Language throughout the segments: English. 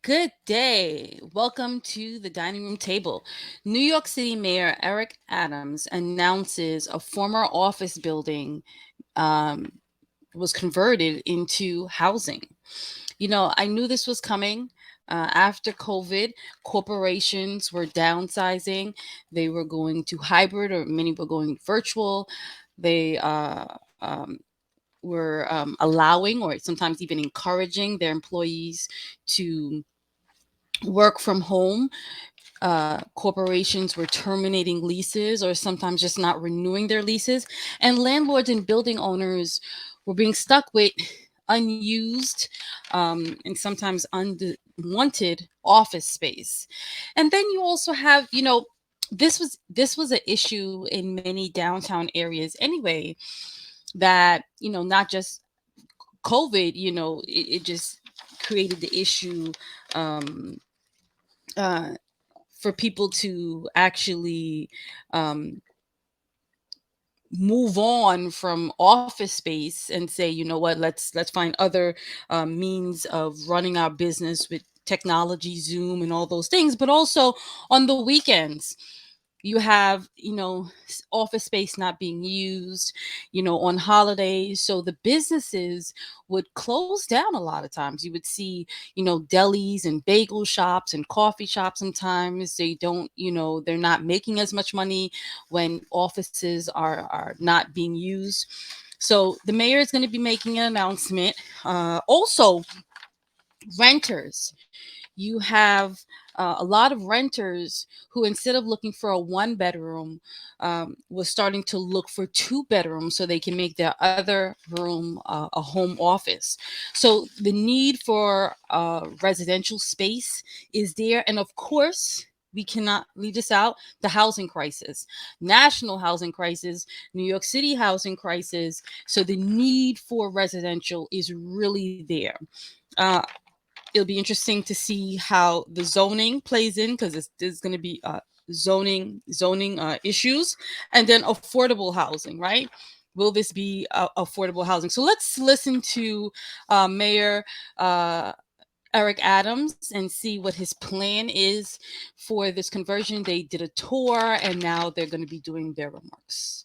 Good day. Welcome to the dining room table. New York City Mayor Eric Adams announces a former office building um, was converted into housing. I knew this was coming. After COVID, corporations were downsizing. They were going to hybrid, or many were going virtual. They were allowing, or sometimes even encouraging, their employees to work from home. Corporations were terminating leases or sometimes just not renewing their leases. And landlords and building owners were being stuck with unused and sometimes unwanted office space. And then you also have, this was an issue in many downtown areas anyway, that, not just COVID, it just created the issue um, uh, for people to actually um, move on from office space and say, you know what, let's find other means of running our business with technology, Zoom, and all those things. But also on the weekends, you have, office space not being used, on holidays. So the businesses would close down a lot of times. You would see, delis and bagel shops and coffee shops. Sometimes they don't, they're not making as much money when offices are not being used. So the mayor is going to be making an announcement. Also, renters, you have a lot of renters who, instead of looking for a one bedroom, was starting to look for two bedrooms so they can make their other room a home office. So the need for residential space is there. And of course, we cannot leave this out: the housing crisis, national housing crisis, New York City housing crisis. So the need for residential is really there. Uh, it'll be interesting to see how the zoning plays in, because there's going to be zoning issues, and then affordable housing, right? Will this be affordable housing? So let's listen to Mayor uh, Eric Adams and see what his plan is for this conversion. They did a tour and now they're going to be doing their remarks.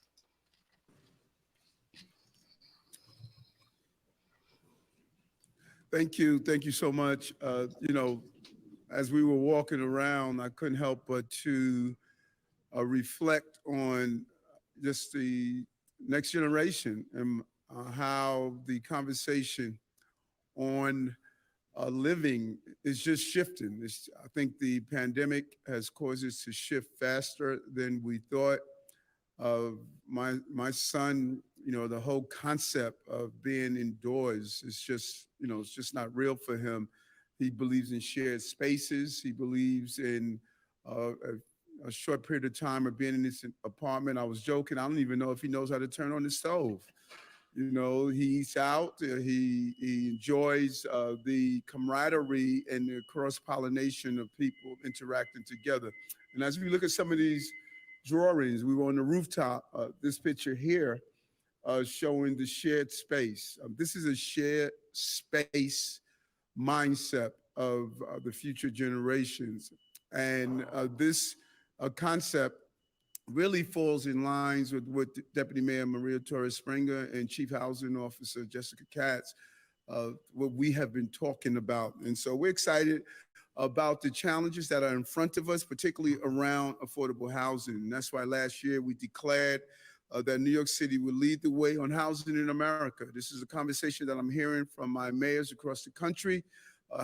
Thank you so much. As we were walking around, I couldn't help but to reflect on just the next generation and how the conversation on living is just shifting. I think the pandemic has caused us to shift faster than we thought. My son, the whole concept of being indoors is just, it's just not real for him. He believes in shared spaces. He believes in a short period of time of being in this apartment. I was joking. I don't even know if he knows how to turn on the stove. He eats out. He enjoys the camaraderie and the cross pollination of people interacting together. And as we look at some of these drawings, we were on the rooftop. This picture here showing the shared space. This is a shared space mindset of the future generations, and this concept really falls in lines with what Deputy Mayor Maria Torres Springer and Chief Housing Officer Jessica Katz, what we have been talking about. And so we're excited about the challenges that are in front of us, particularly around affordable housing. And that's why last year we declared that New York City would lead the way on housing in America. This is a conversation that I'm hearing from my mayors across the country.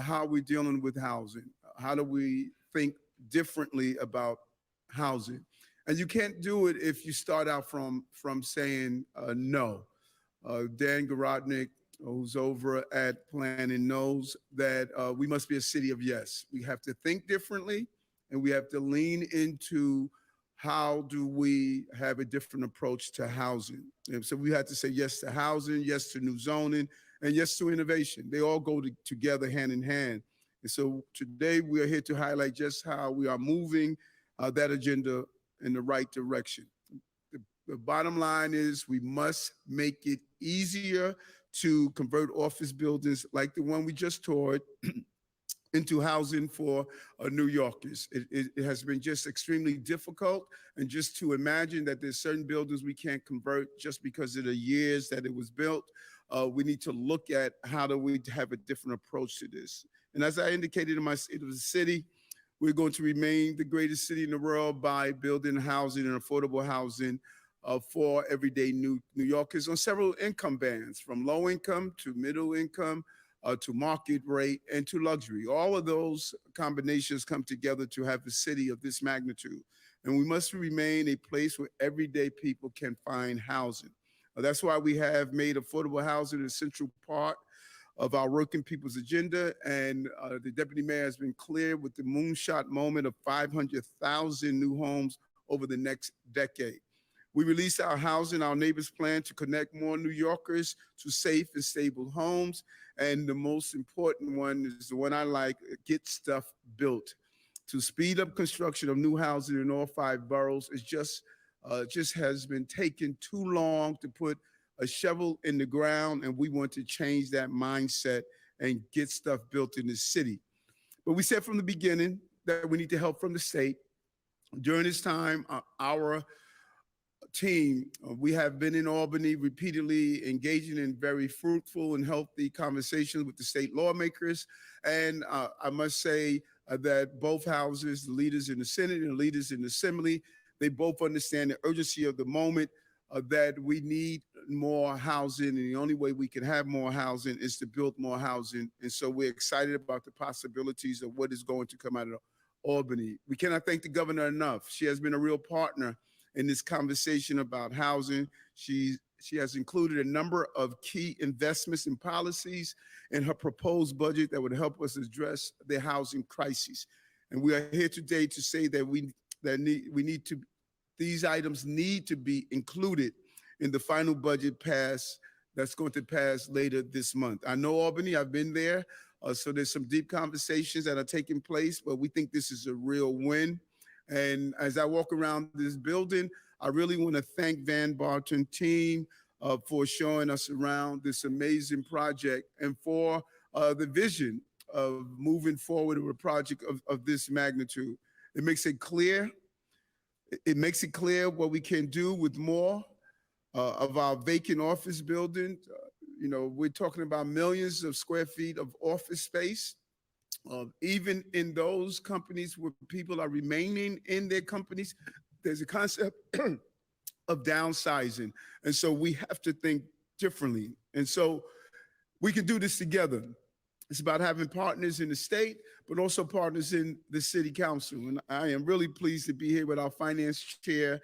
How are we dealing with housing? How do we think differently about housing? And you can't do it if you start out from saying no. Dan Garodnick, who's over at Planning, knows that we must be a city of yes. We have to think differently, and we have to lean into how do we have a different approach to housing. And so we had to say yes to housing, yes to new zoning, and yes to innovation. They all go together hand in hand. And so today we are here to highlight just how we are moving that agenda in the right direction. The bottom line is we must make it easier to convert office buildings like the one we just toured into housing for New Yorkers. It has been just extremely difficult, and just to imagine that there's certain buildings we can't convert just because of the years that it was built. We need to look at how do we have a different approach to this. And as I indicated in my state of the city, we're going to remain the greatest city in the world by building housing and affordable housing for everyday New Yorkers on several income bands, from low income to middle income to market rate and to luxury. All of those combinations come together to have a city of this magnitude. And we must remain a place where everyday people can find housing. That's why we have made affordable housing a central part of our working people's agenda. And the deputy mayor has been clear with the moonshot moment of 500,000 new homes over the next decade. We released our Housing Our Neighbors plan to connect more New Yorkers to safe and stable homes. And the most important one is the one I like, get stuff built. To speed up construction of new housing in all 5 boroughs, it just has been taking too long to put a shovel in the ground, and we want to change that mindset and get stuff built in the city. But we said from the beginning that we need to help from the state. During this time, our team, we have been in Albany repeatedly engaging in very fruitful and healthy conversations with the state lawmakers. And I must say that both houses, the leaders in the Senate and the leaders in the Assembly, they both understand the urgency of the moment, that we need more housing. And the only way we can have more housing is to build more housing. And so we're excited about the possibilities of what is going to come out of Albany. We cannot thank the governor enough. She has been a real partner in this conversation about housing. She has included a number of key investments and policies in her proposed budget that would help us address the housing crisis. And we are here today to say that these items need to be included in the final budget that's going to pass later this month. I know Albany, I've been there, so there's some deep conversations that are taking place, but we think this is a real win. And as I walk around this building, I really want to thank Van Barton team for showing us around this amazing project and for the vision of moving forward with a project of this magnitude. It makes it clear what we can do with more of our vacant office building. We're talking about millions of square feet of office space. Even in those companies where people are remaining in their companies, there's a concept of downsizing. And so we have to think differently. And so we can do this together. It's about having partners in the state, but also partners in the city council. And I am really pleased to be here with our finance chair,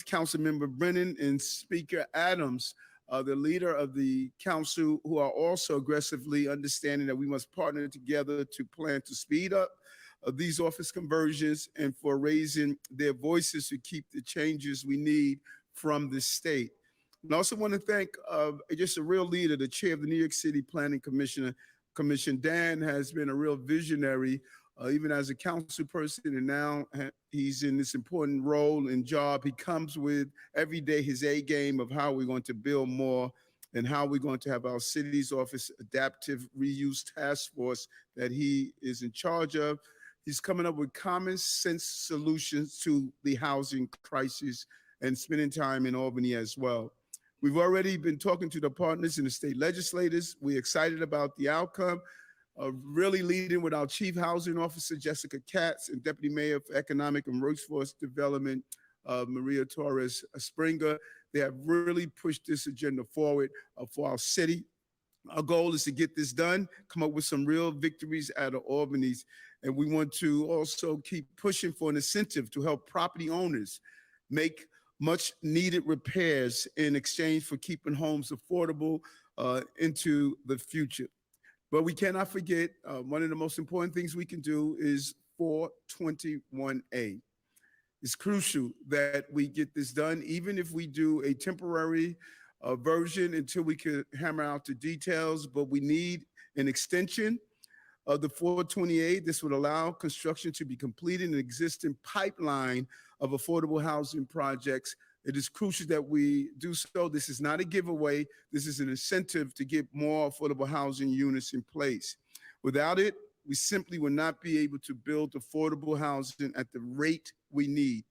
Council Member Brennan, and Speaker Adams, the leader of the council, who are also aggressively understanding that we must partner together to plan to speed up these office conversions and for raising their voices to keep the changes we need from the state. And I also want to thank just a real leader, the chair of the New York City Planning Commission. Dan has been a real visionary, even as a council person, and now he's in this important role and job. He comes with every day his A game of how we're going to build more and how we're going to have our city's office adaptive reuse task force that he is in charge of. He's coming up with common sense solutions to the housing crisis and spending time in Albany as well. We've already been talking to the partners in the state legislators. We're excited about the outcome, really leading with our Chief Housing Officer, Jessica Katz, and Deputy Mayor for Economic and Workforce Development, Maria Torres Springer. They have really pushed this agenda forward for our city. Our goal is to get this done, come up with some real victories out of Albany's. And we want to also keep pushing for an incentive to help property owners make much needed repairs in exchange for keeping homes affordable into the future. But we cannot forget one of the most important things we can do is 421A. It's crucial that we get this done, even if we do a temporary version until we can hammer out the details, but we need an extension of the 428. This would allow construction to be completed in an existing pipeline of affordable housing projects. It is crucial that we do so. This is not a giveaway. This is an incentive to get more affordable housing units in place. Without it, We simply will not be able to build affordable housing at the rate we need.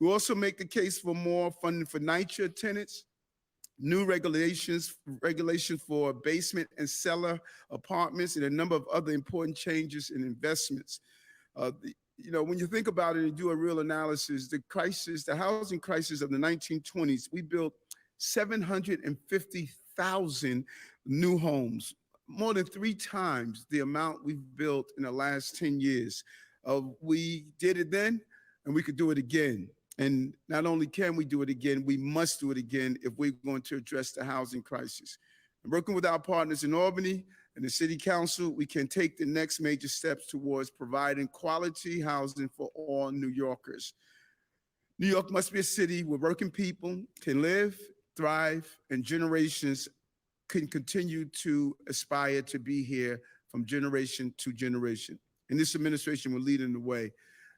We also make a case for more funding for NYCHA tenants, new regulations for basement and cellar apartments, and a number of other important changes and investments. When you think about it and do a real analysis, the housing crisis of the 1920s, we built 750,000 new homes, more than 3 times the amount we've built in the last 10 years. We did it then, and we could do it again. And not only can we do it again, we must do it again if we're going to address the housing crisis. And working with our partners in Albany and the City Council, we can take the next major steps towards providing quality housing for all New Yorkers. New York must be a city where working people can live, thrive, and generations can continue to aspire to be here from generation to generation. And this administration will lead in the way.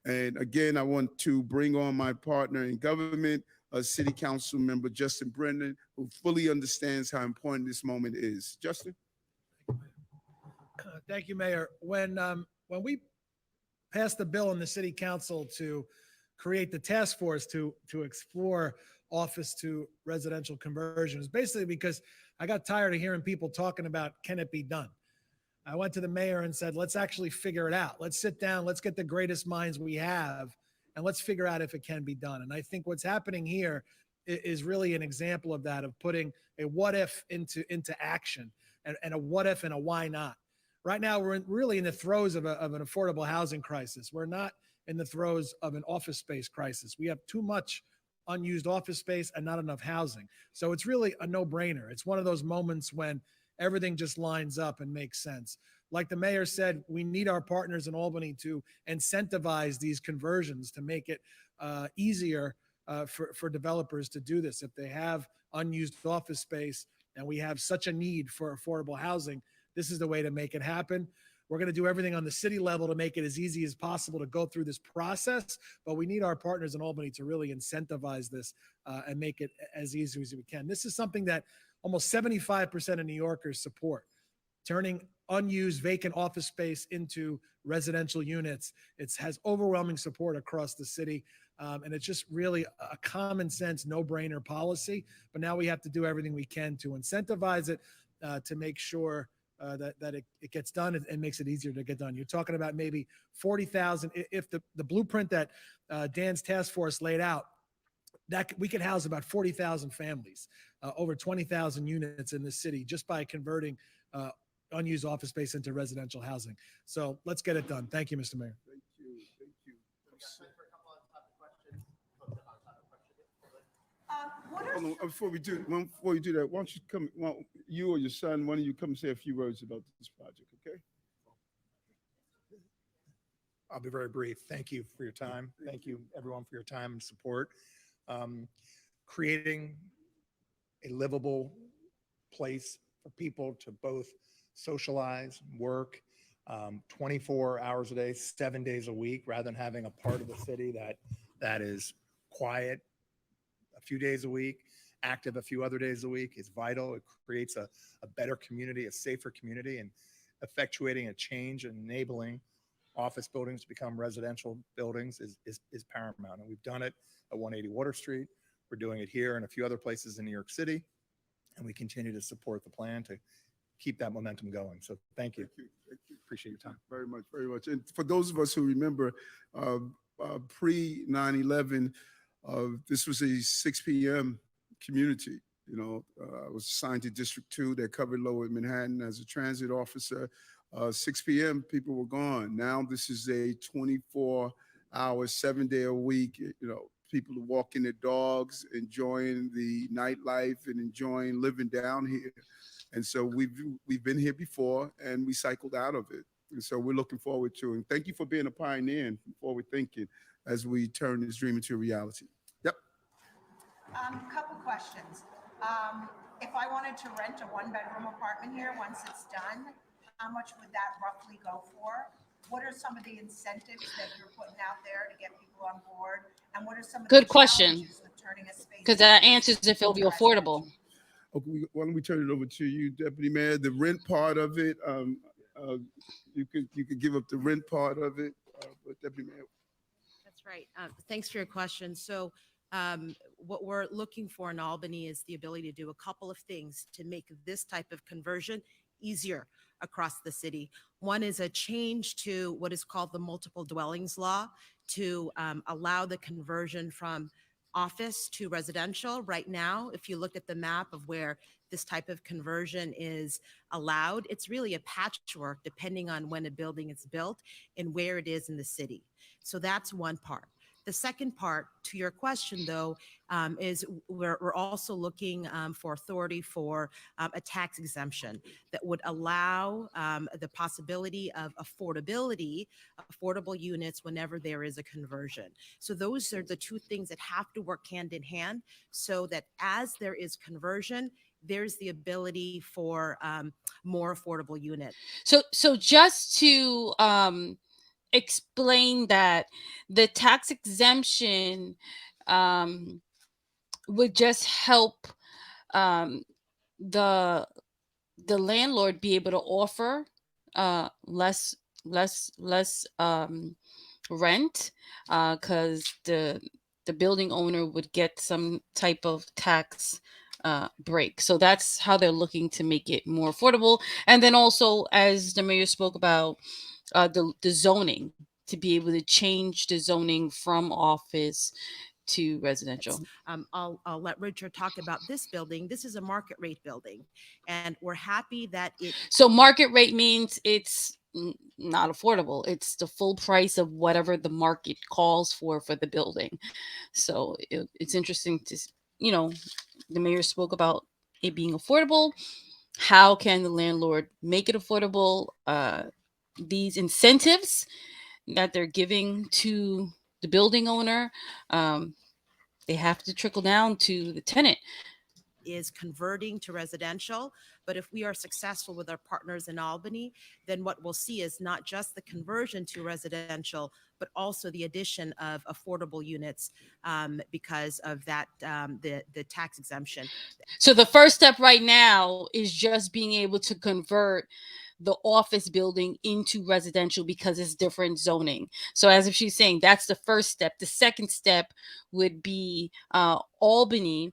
And again, I want to bring on my partner in government, City Council member Justin Brennan, who fully understands how important this moment is. Justin? Thank you, Mayor. When we passed the bill in the City Council to create the task force to explore office to residential conversion, is basically because I got tired of hearing people talking about, can it be done? I went to the mayor and said, let's actually figure it out. Let's sit down, let's get the greatest minds we have, and let's figure out if it can be done. And I think what's happening here is really an example of that, of putting a what if into action, and a what if and a why not. Right now, we're really in the throes of an affordable housing crisis. We're not in the throes of an office space crisis. We have too much unused office space and not enough housing. So it's really a no-brainer. It's one of those moments when everything just lines up and makes sense. Like the mayor said, we need our partners in Albany to incentivize these conversions to make it easier for developers to do this. If they have unused office space and we have such a need for affordable housing, this is the way to make it happen. We're going to do everything on the city level to make it as easy as possible to go through this process, but we need our partners in Albany to really incentivize this and make it as easy as we can. This is something that almost 75% of New Yorkers support, turning unused vacant office space into residential units. It has overwhelming support across the city, and it's just really a common sense, no-brainer policy. But now we have to do everything we can to incentivize it, to make sure that it gets done and makes it easier to get done. You're talking about maybe 40,000. If the blueprint that Dan's task force laid out, that we could house about 40,000 families, over 20,000 units in the city just by converting unused office space into residential housing. So let's get it done. Thank you, Mr. Mayor. Thank you. Thank you. Hold on, before we do that, why don't you come, you or your son, one of you come and say a few words about this project, okay? I'll be very brief. Thank you for your time. Thank you, everyone, for your time and support. Creating a livable place for people to both socialize, work 24 hours a day, 7 days a week, rather than having a part of the city that is quiet a few days a week, active a few other days a week, is vital. It creates a better community, a safer community, and effectuating a change and enabling office buildings to become residential buildings is paramount. And we've done it at 180 Water Street. We're doing it here and a few other places in New York City. And we continue to support the plan to keep that momentum going. So thank you. Thank you. Appreciate your time. Very much, very much. And for those of us who remember pre 9/11, this was a 6 p.m. community. I was assigned to District 2 that covered Lower Manhattan as a transit officer. 6 p.m. people were gone. Now this is a 24-hour, 7-day-a-week. People are walking their dogs, enjoying the nightlife and enjoying living down here. And so we've been here before, and we cycled out of it. And so we're looking forward to it. And thank you for being a pioneer and forward thinking as we turn this dream into reality. Yep. Couple questions. If I wanted to rent a 1-bedroom apartment here, once it's done, how much would that roughly go for? What are some of the incentives that you're putting out there to get people on board? And what are some of Good the question. challenges with turning a space? Because that answers if it'll be affordable. Okay, why don't we turn it over to you, Deputy Mayor? The rent part of it, uh, you could give up the rent part of it, but Deputy Mayor. That's right. Thanks for your question. So, what we're looking for in Albany is the ability to do a couple of things to make this type of conversion easier across the city. One is a change to what is called the multiple dwellings law to allow the conversion from office to residential. Right now, if you look at the map of where this type of conversion is allowed, it's really a patchwork depending on when a building is built and where it is in the city. So that's one part. The second part to your question, though, is we're also looking for authority for a tax exemption that would allow the possibility of affordable units whenever there is a conversion. So those are the two things that have to work hand in hand so that as there is conversion, there's the ability for more affordable units. So just to explain that the tax exemption um, would just help um, the the landlord be able to offer less rent because the building owner would get some type of tax break. So that's how they're looking to make it more affordable. And then also, as the mayor spoke about, the zoning, to be able to change the zoning from office to residential. I'll let Richard talk about this building. This is a market rate building, and we're happy that it. So market rate means it's not affordable. It's the full price of whatever the market calls for the building. So it's interesting to, you know, the mayor spoke about it being affordable. How can the landlord make it affordable? These incentives that they're giving to the building owner, they have to trickle down to the tenant. Is converting to residential. But if we are successful with our partners in Albany, then what we'll see is not just the conversion to residential, but also the addition of affordable units because of that, the tax exemption. So the first step right now is just being able to convert the office building into residential because it's different zoning. So as if she's saying, that's the first step. The second step would be Albany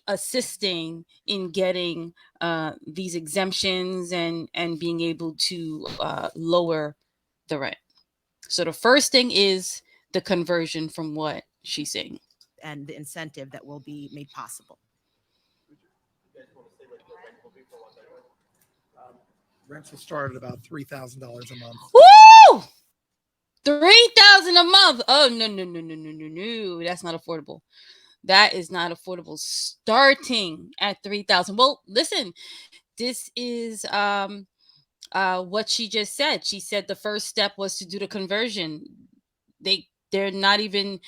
assisting in getting these exemptions and being able to lower the rent. So the first thing is the conversion from what she's saying. And the incentive that will be made possible. Rents will start at about $3,000 a month. Woo! 3,000 a month. Oh no. That's not affordable. That is not affordable. Starting at 3,000. Well, listen, this is what she just said. She said the first step was to do the conversion. They're not even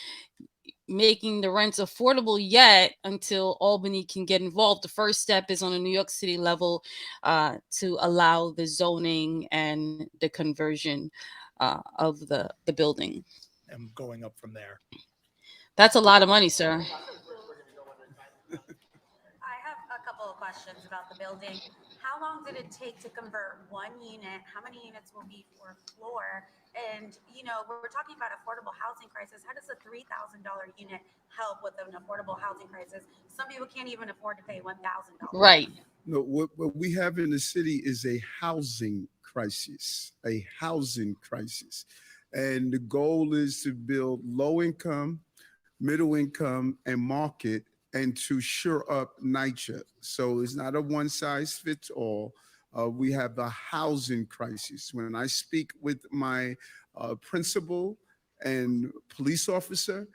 making the rents affordable yet until Albany can get involved. The first step is on a New York City level to allow the zoning and the conversion of the building. And going up from there. That's a lot of money, sir. I have a couple of questions about the building. How long did it take to convert one unit? How many units will be per floor? And, you know, we're talking about affordable housing crisis. How does a $3,000 unit help with an affordable housing crisis? Some people can't even afford to pay $1,000. Right. No, what we have in the city is a housing crisis, And the goal is to build low income, middle income, and market, and to shore up NYCHA. So it's not a one size fits all. We have the housing crisis. When I speak with my principal and police officer,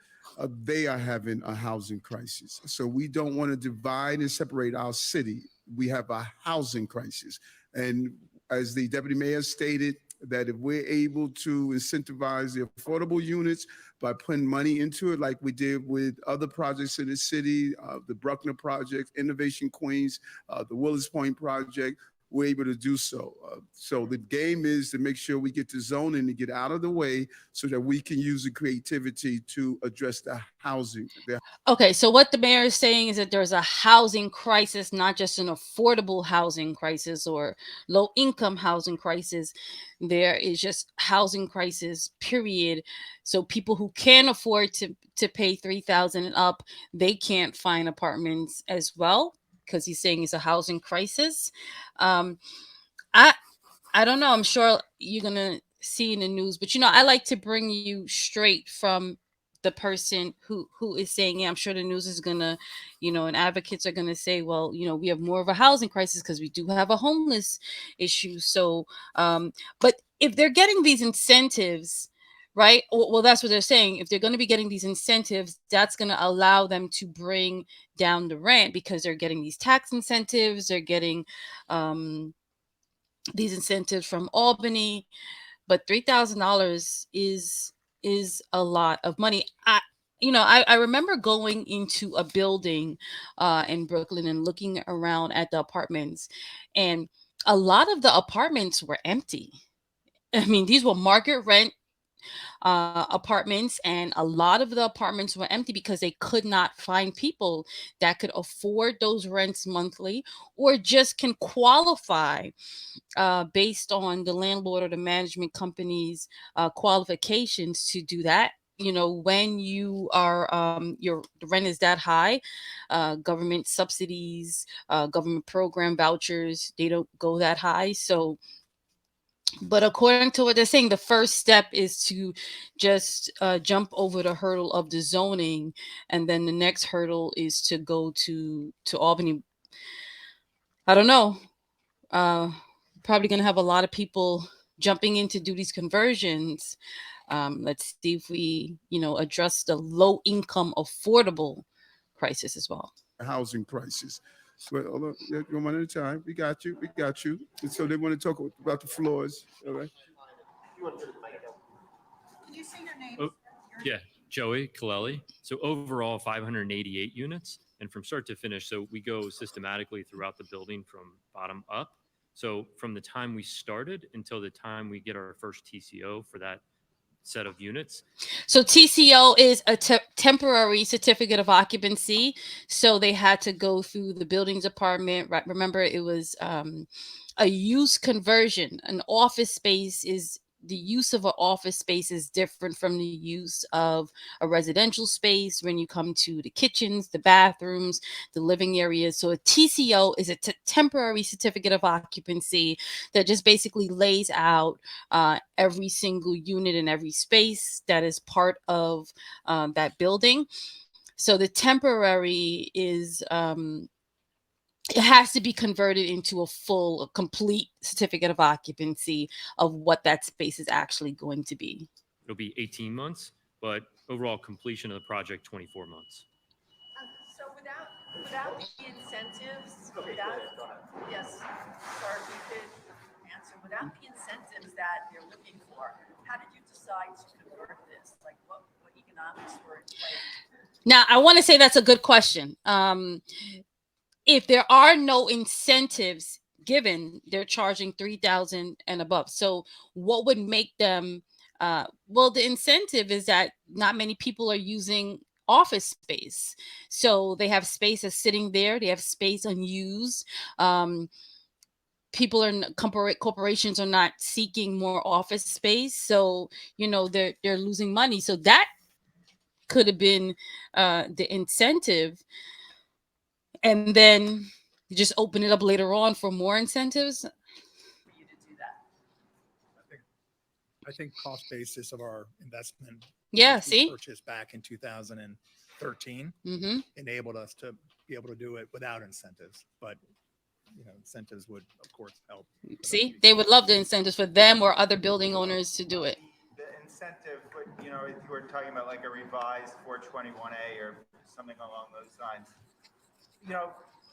they are having a housing crisis. So we don't want to divide and separate our city. We have a housing crisis. And as the deputy mayor stated, that if we're able to incentivize the affordable units by putting money into it, like we did with other projects in the city, the Bruckner project, Innovation Queens, the Willis Point project, we're able to do so. So the game is to make sure we get the zoning to get out of the way so that we can use the creativity to address the housing. Okay, so what the mayor is saying is that there's a housing crisis, not just an affordable housing crisis or low income housing crisis. There is just housing crisis, period. So people who can afford to pay 3,000 and up, they can't find apartments as well, because he's saying it's a housing crisis. Um, I I don't know. I'm sure you're gonna see in the news, but I like to bring you straight from the person who is saying it. I'm sure the news is gonna, and advocates are gonna say, well, we have more of a housing crisis because we do have a homeless issue. So, but if they're getting these incentives, right? Well, that's what they're saying. If they're going to be getting these incentives, that's going to allow them to bring down the rent because they're getting these tax incentives. They're getting these incentives from Albany, but $3,000 is a lot of money. I remember going into a building in Brooklyn and looking around at the apartments, and a lot of the apartments were empty. I mean, these were market rent apartments, and a lot of the apartments were empty because they could not find people that could afford those rents monthly or just can qualify based on the landlord or the management company's qualifications to do that. When you are your the rent is that high, government subsidies, government program vouchers, they don't go that high. So, but according to what they're saying, the first step is to just jump over the hurdle of the zoning, and then the next hurdle is to go to Albany. I don't know. uh Probably going to have a lot of people jumping in to do these conversions. Let's see if we address the low income affordable crisis as well. Housing crisis. But hold on, yeah, one at a time. We got you. We got you. And so they want to talk about the floors. All right. Can you say your name? Oh, yeah, Joey Kaleli. So overall, 588 units, and from start to finish. So we go systematically throughout the building from bottom up. So from the time we started until the time we get our first TCO for that set of units. So TCO is a temporary certificate of occupancy. So they had to go through the building department. Right? Remember, it was a use conversion. An office space is the use of an office space is different from the use of a residential space when you come to the kitchens, the bathrooms, the living areas. So a TCO is a temporary certificate of occupancy that just basically lays out every single unit in every space that is part of that building. So the temporary is it has to be converted into a complete certificate of occupancy of what that space is actually going to be. It'll be 18 months, but overall completion of the project, 24 months. So without the incentives, yes, sorry, we could answer, without the incentives that you're looking for, how did you decide to convert this? Like what economics were in play? Now, I want to say that's a good question. If there are no incentives given, they're charging 3,000 and above. So what would make them well, the incentive is that not many people are using office space. So they have space that's sitting there, they have space unused. People corporations are not seeking more office space. So, they're losing money. So that could have been the incentive. And then you just open it up later on for more incentives. For you to do that? I think cost basis of our investment. Yeah, which we see? purchased back in 2013 Mm-hmm. enabled us to be able to do it without incentives, but incentives would of course help. See, they would love the incentives for them or other building owners to do it. The incentive, if you were talking about like a revised 421A or something along those lines,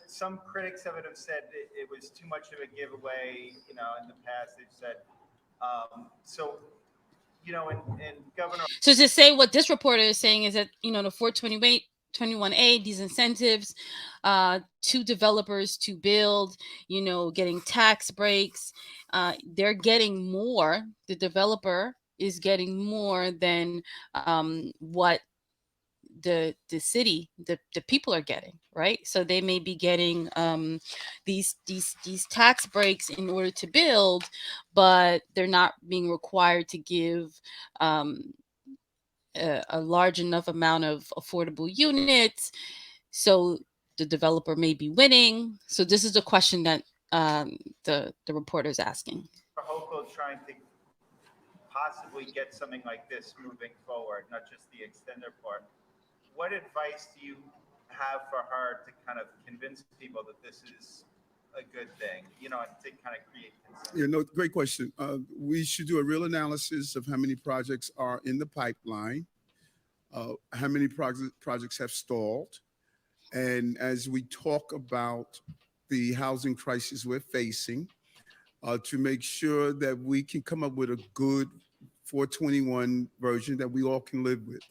some critics of it have said it was too much of a giveaway. In the past they've said, and Governor. So to say what this reporter is saying is that the 421A, these incentives to developers to build, getting tax breaks. They're getting more. The developer is getting more than what the city, the people are getting, right? So they may be getting these tax breaks in order to build, but they're not being required to give a large enough amount of affordable units. So the developer may be winning. So this is a question that the reporter is asking. Are Hochul trying to possibly get something like this moving forward, not just the extender part? What advice do you have for her to kind of convince people that this is a good thing, and to kind of create consensus? Great question. We should do a real analysis of how many projects are in the pipeline, how many projects have stalled. And as we talk about the housing crisis we're facing, to make sure that we can come up with a good 421 version that we all can live with.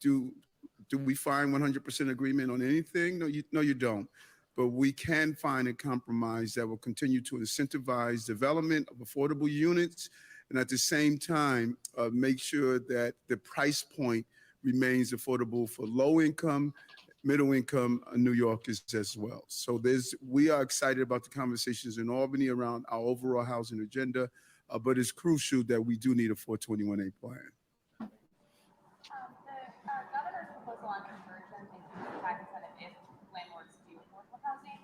Do we find 100% agreement on anything? No, you don't. But we can find a compromise that will continue to incentivize development of affordable units, and at the same time, make sure that the price point remains affordable for low income, middle income New Yorkers as well. So we are excited about the conversations in Albany around our overall housing agenda, but it's crucial that we do need a 421A plan. The governor's proposal on conversion includes the tax incentive if landlords do affordable housing,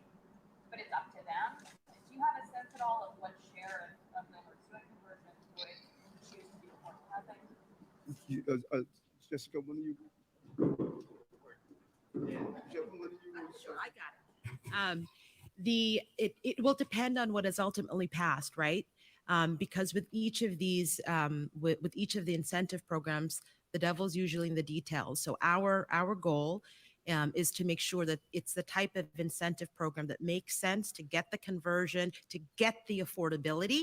but it's up to them. Do you have a sense at all of what share of landlords doing conversion would choose to do affordable housing? Jessica, when are you? I got it. It will depend on what is ultimately passed, right? Because with each of these, with each of the incentive programs, the devil's usually in the details. So our goal is to make sure that it's the type of incentive program that makes sense to get the conversion, to get the affordability,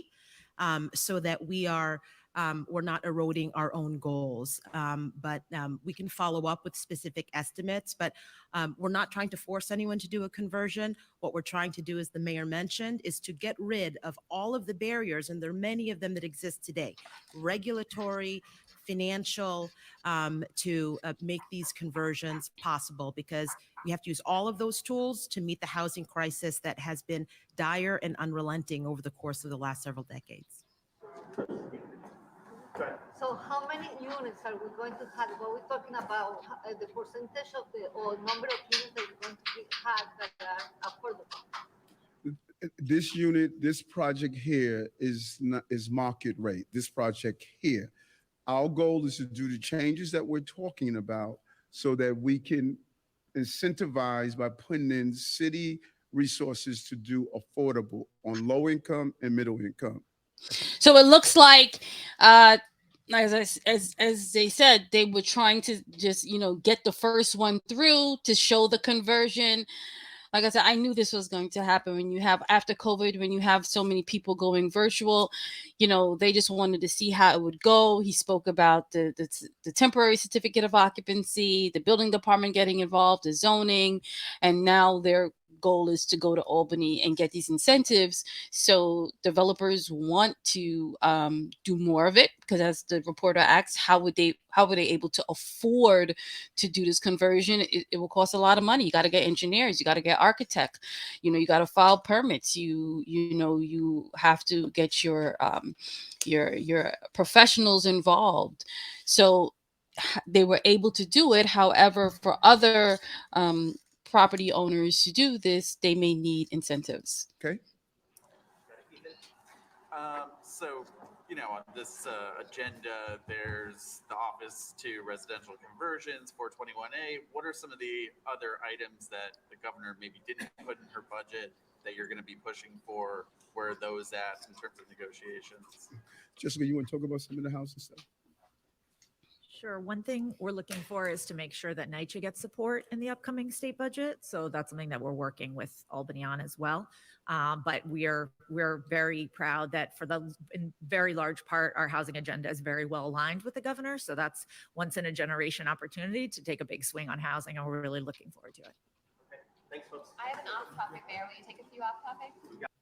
so that we're not eroding our own goals. But we can follow up with specific estimates, but we're not trying to force anyone to do a conversion. What we're trying to do, as the mayor mentioned, is to get rid of all of the barriers, and there are many of them that exist today, regulatory, financial, to make these conversions possible, because we have to use all of those tools to meet the housing crisis that has been dire and unrelenting over the course of the last several decades. So how many units are we going to have? What we're talking about, the percentage of or number of units that we're going to have that are affordable? This project here is market rate. This project here. Our goal is to do the changes that we're talking about so that we can incentivize by putting in city resources to do affordable on low income and middle income. So it looks like, as they said, they were trying to just, get the first one through to show the conversion. Like I said, I knew this was going to happen when you have, after COVID, when you have so many people going virtual, they just wanted to see how it would go. He spoke about the temporary certificate of occupancy, the building department getting involved, the zoning, and now their goal is to go to Albany and get these incentives. So developers want to do more of it, because as the reporter asks, how were they able to afford to do this conversion? It will cost a lot of money. You got to get engineers, you got to get architect, you got to file permits, you have to get your professionals involved. So they were able to do it. However, for other property owners to do this, they may need incentives. Okay. So, on this agenda, there's the office to residential conversions, 421A. What are some of the other items that the governor maybe didn't put in her budget that you're going to be pushing for? Where are those at in terms of negotiations? Jessica, you want to talk about some of the housing stuff? Sure. One thing we're looking for is to make sure that NYCHA gets support in the upcoming state budget. So that's something that we're working with Albany on as well. But we're very proud that in very large part, our housing agenda is very well aligned with the governor. So that's once in a generation opportunity to take a big swing on housing, and we're really looking forward to it. I have an off topic there. Will you take a few off topics?